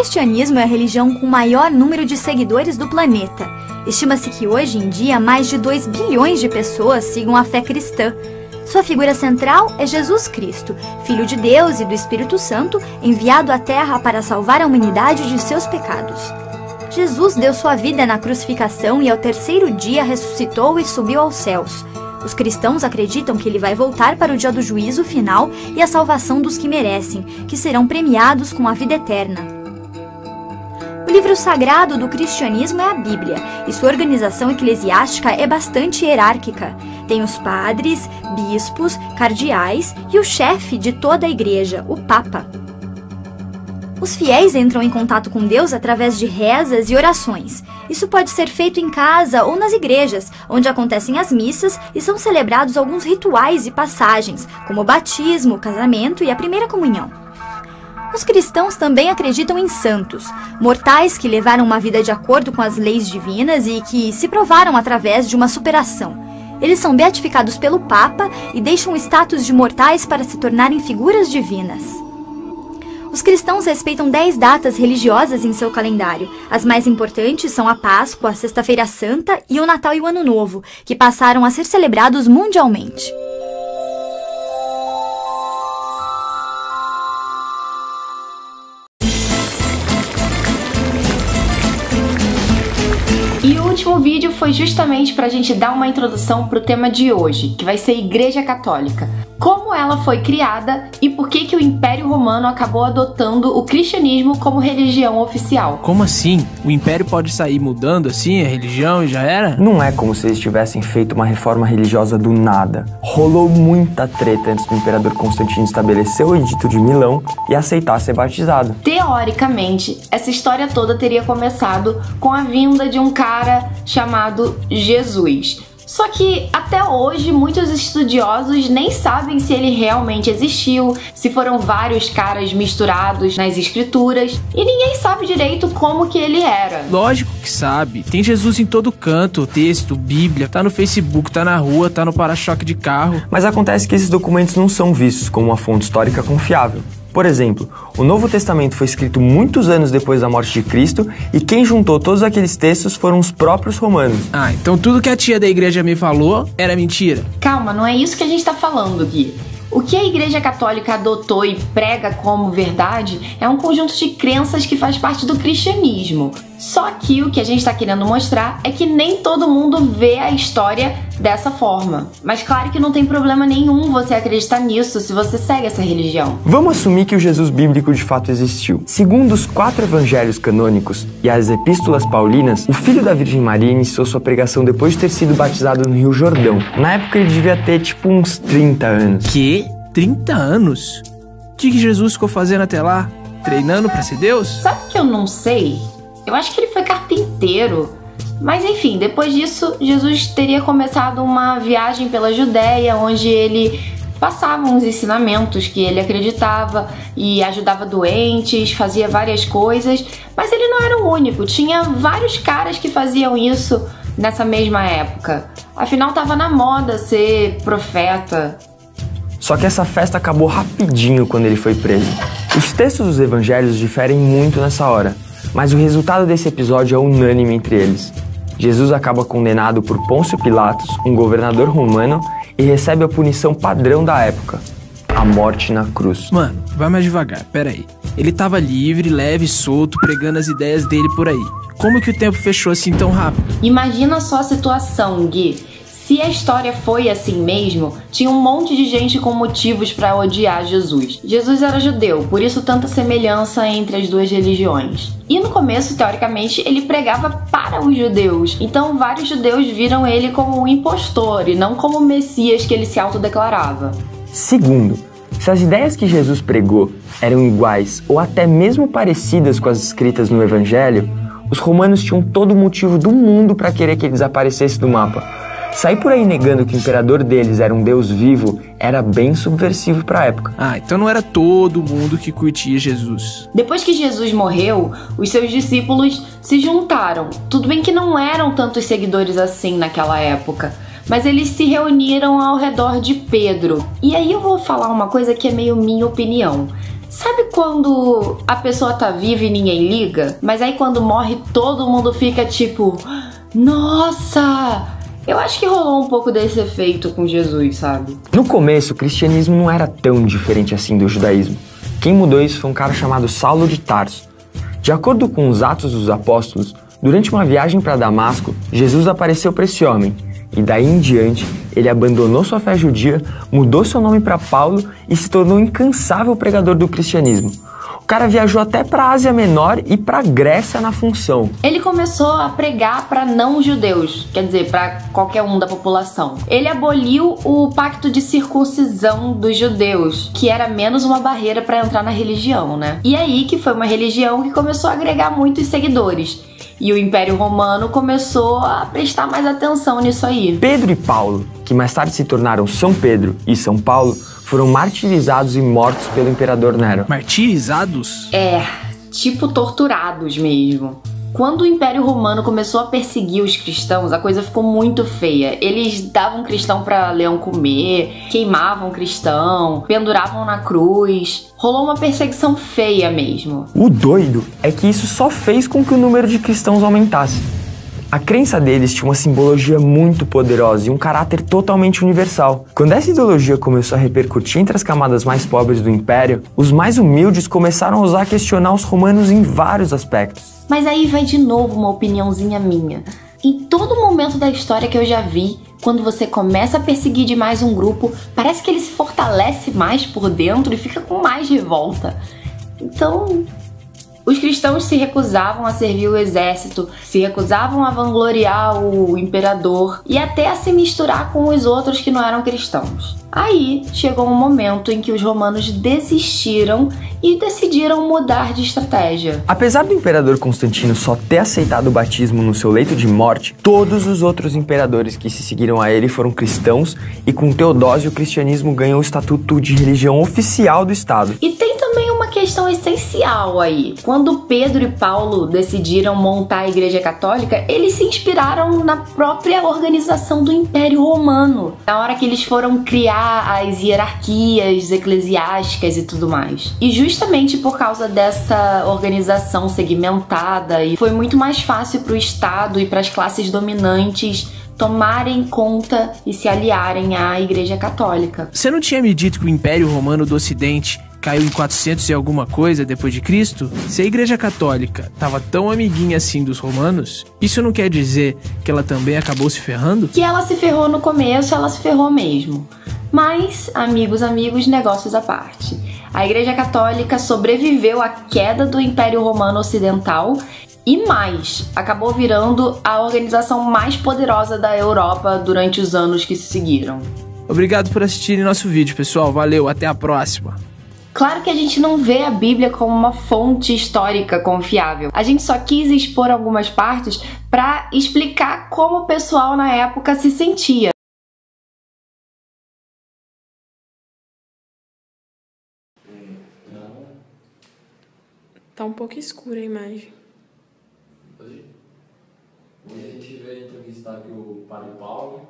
cristianismo é a religião com o maior número de seguidores do planeta. Estima-se que hoje em dia mais de 2 bilhões de pessoas sigam a fé cristã. Sua figura central é Jesus Cristo, Filho de Deus e do Espírito Santo, enviado à Terra para salvar a humanidade de seus pecados. Jesus deu sua vida na crucificação e ao 3º dia ressuscitou e subiu aos céus. Os cristãos acreditam que ele vai voltar para o dia do juízo final e a salvação dos que merecem, que serão premiados com a vida eterna. O livro sagrado do cristianismo é a Bíblia, e sua organização eclesiástica é bastante hierárquica. Tem os padres, bispos, cardeais e o chefe de toda a igreja, o Papa. Os fiéis entram em contato com Deus através de rezas e orações. Isso pode ser feito em casa ou nas igrejas, onde acontecem as missas e são celebrados alguns rituais e passagens, como o batismo, o casamento e a primeira comunhão. Os cristãos também acreditam em santos, mortais que levaram uma vida de acordo com as leis divinas e que se provaram através de uma superação. Eles são beatificados pelo Papa e deixam o status de mortais para se tornarem figuras divinas. Os cristãos respeitam 10 datas religiosas em seu calendário. As mais importantes são a Páscoa, a Sexta-feira Santa e o Natal e o Ano Novo, que passaram a ser celebrados mundialmente. E o último vídeo foi justamente para a gente dar uma introdução para o tema de hoje, que vai ser Igreja Católica. Como ela foi criada e por que o Império Romano acabou adotando o cristianismo como religião oficial. Como assim? O Império pode sair mudando assim a religião e já era? Não é como se eles tivessem feito uma reforma religiosa do nada. Rolou muita treta antes do Imperador Constantino estabelecer o Edito de Milão e aceitar ser batizado. Teoricamente, essa história toda teria começado com a vinda de um cara chamado Jesus. Só que até hoje muitos estudiosos nem sabem se ele realmente existiu, se foram vários caras misturados nas escrituras, e ninguém sabe direito como que ele era. Lógico que sabe, tem Jesus em todo canto, texto, Bíblia, tá no Facebook, tá na rua, tá no para-choque de carro. Mas acontece que esses documentos não são vistos como uma fonte histórica confiável. Por exemplo, o Novo Testamento foi escrito muitos anos depois da morte de Cristo e quem juntou todos aqueles textos foram os próprios romanos. Ah, então tudo que a tia da igreja me falou era mentira? Calma, não é isso que a gente tá falando, Gui. O que a Igreja Católica adotou e prega como verdade é um conjunto de crenças que faz parte do cristianismo. Só que o que a gente está querendo mostrar é que nem todo mundo vê a história dessa forma. Mas claro que não tem problema nenhum você acreditar nisso se você segue essa religião. Vamos assumir que o Jesus bíblico de fato existiu. Segundo os 4 evangelhos canônicos e as epístolas paulinas, o filho da Virgem Maria iniciou sua pregação depois de ter sido batizado no Rio Jordão. Na época ele devia ter tipo uns 30 anos. Que? 30 anos? O que Jesus ficou fazendo até lá? Treinando pra ser Deus? Sabe que eu não sei? Eu acho que ele foi carpinteiro. Mas enfim, depois disso, Jesus teria começado uma viagem pela Judéia, onde ele passava uns ensinamentos que ele acreditava e ajudava doentes, fazia várias coisas. Mas ele não era o único, tinha vários caras que faziam isso nessa mesma época. Afinal, estava na moda ser profeta. Só que essa festa acabou rapidinho quando ele foi preso. Os textos dos evangelhos diferem muito nessa hora, mas o resultado desse episódio é unânime entre eles. Jesus acaba condenado por Pôncio Pilatos, um governador romano, e recebe a punição padrão da época, a morte na cruz. Mano, vai mais devagar, pera aí. Ele tava livre, leve, solto, pregando as ideias dele por aí. Como que o tempo fechou assim tão rápido? Imagina só a situação, Gui. Se a história foi assim mesmo, tinha um monte de gente com motivos para odiar Jesus. Jesus era judeu, por isso tanta semelhança entre as duas religiões. E no começo, teoricamente, ele pregava para os judeus. Então vários judeus viram ele como um impostor e não como o Messias que ele se autodeclarava. Segundo, se as ideias que Jesus pregou eram iguais ou até mesmo parecidas com as escritas no Evangelho, os romanos tinham todo o motivo do mundo para querer que ele desaparecesse do mapa. Sair por aí negando que o imperador deles era um deus vivo era bem subversivo para a época. Ah, então não era todo mundo que curtia Jesus. Depois que Jesus morreu, os seus discípulos se juntaram. Tudo bem que não eram tantos seguidores assim naquela época, mas eles se reuniram ao redor de Pedro. E aí eu vou falar uma coisa que é meio minha opinião. Sabe quando a pessoa tá viva e ninguém liga? Mas aí quando morre todo mundo fica tipo, nossa! Eu acho que rolou um pouco desse efeito com Jesus, sabe? No começo, o cristianismo não era tão diferente assim do judaísmo. Quem mudou isso foi um cara chamado Saulo de Tarso. De acordo com os Atos dos Apóstolos, durante uma viagem para Damasco, Jesus apareceu para esse homem. E daí em diante, ele abandonou sua fé judia, mudou seu nome para Paulo e se tornou um incansável pregador do cristianismo. O cara viajou até para a Ásia Menor e para a Grécia na função. Ele começou a pregar para não-judeus, quer dizer, para qualquer um da população. Ele aboliu o pacto de circuncisão dos judeus, que era menos uma barreira para entrar na religião, né? E aí que foi uma religião que começou a agregar muitos seguidores. E o Império Romano começou a prestar mais atenção nisso aí. Pedro e Paulo, que mais tarde se tornaram São Pedro e São Paulo, foram martirizados e mortos pelo imperador Nero. Martirizados? Tipo torturados mesmo. Quando o Império Romano começou a perseguir os cristãos, a coisa ficou muito feia. Eles davam cristão pra leão comer, queimavam cristão, penduravam na cruz. Rolou uma perseguição feia mesmo. O doido é que isso só fez com que o número de cristãos aumentasse. A crença deles tinha uma simbologia muito poderosa e um caráter totalmente universal. Quando essa ideologia começou a repercutir entre as camadas mais pobres do império, os mais humildes começaram a ousar questionar os romanos em vários aspectos. Mas aí vai de novo uma opiniãozinha minha. Em todo momento da história que eu já vi, quando você começa a perseguir demais um grupo, parece que ele se fortalece mais por dentro e fica com mais revolta. Então, os cristãos se recusavam a servir o exército, se recusavam a vangloriar o imperador e até a se misturar com os outros que não eram cristãos. Aí chegou um momento em que os romanos desistiram e decidiram mudar de estratégia. Apesar do imperador Constantino só ter aceitado o batismo no seu leito de morte, todos os outros imperadores que se seguiram a ele foram cristãos e com Teodósio o cristianismo ganhou o estatuto de religião oficial do Estado. E tem também uma questão essencial aí. Quando Pedro e Paulo decidiram montar a Igreja Católica, eles se inspiraram na própria organização do Império Romano. Na hora que eles foram criar as hierarquias eclesiásticas e tudo mais. E justamente por causa dessa organização segmentada, e foi muito mais fácil para o Estado e para as classes dominantes tomarem conta e se aliarem à Igreja Católica. Você não tinha me dito que o Império Romano do Ocidente caiu em 400 e alguma coisa depois de Cristo? Se a Igreja Católica estava tão amiguinha assim dos romanos, isso não quer dizer que ela também acabou se ferrando? Que ela se ferrou no começo, ela se ferrou mesmo. Mas, amigos, negócios à parte. A Igreja Católica sobreviveu à queda do Império Romano Ocidental e mais, acabou virando a organização mais poderosa da Europa durante os anos que se seguiram. Obrigado por assistirem nosso vídeo, pessoal. Valeu, até a próxima. Claro que a gente não vê a Bíblia como uma fonte histórica confiável. A gente só quis expor algumas partes para explicar como o pessoal na época se sentia. Tá um pouco escura a imagem. Hoje a gente veio entrevistar aqui o Padre Paulo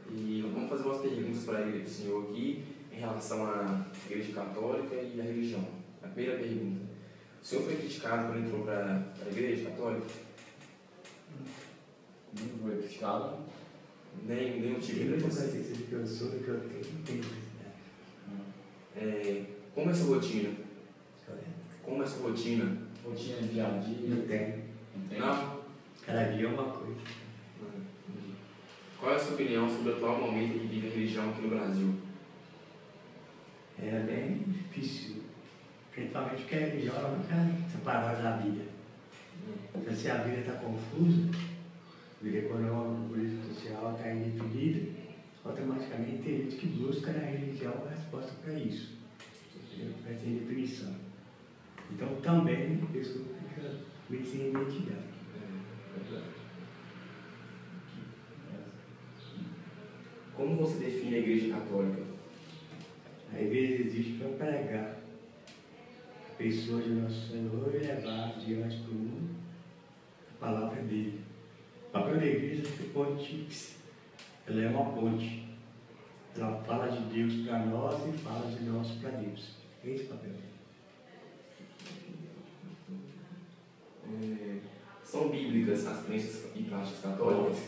e vamos fazer umas perguntas para ele, pro senhor aqui, em relação à Igreja Católica e à religião. A primeira pergunta: o senhor foi criticado quando entrou para a Igreja Católica? Não foi criticado. Nenhum tipo de preconceito. Que eu sou, que eu tenho. Como é a sua rotina? Como é a sua rotina? Rotina dia a dia. Não tem. Não tem? Não? Cada dia é uma coisa. Qual é a sua opinião sobre o atual momento que vive a religião aqui no Brasil? É bem difícil. Principalmente porque a religião ela não quer separar da vida. Então, se a vida está confusa, a vida econômica, política, social está indefinida, automaticamente tem gente que busca na religião a resposta para isso. Para ter definição. Então também isso fica meio sem identidade. Como você define a Igreja Católica? A igreja existe para pregar a pessoa de Nosso Senhor e levar diante do mundo a palavra dele. O papel da igreja é pontífice. Ela é uma ponte. Ela fala de Deus para nós e fala de nós para Deus. É esse o papel dela. são bíblicas as crenças e práticas católicas?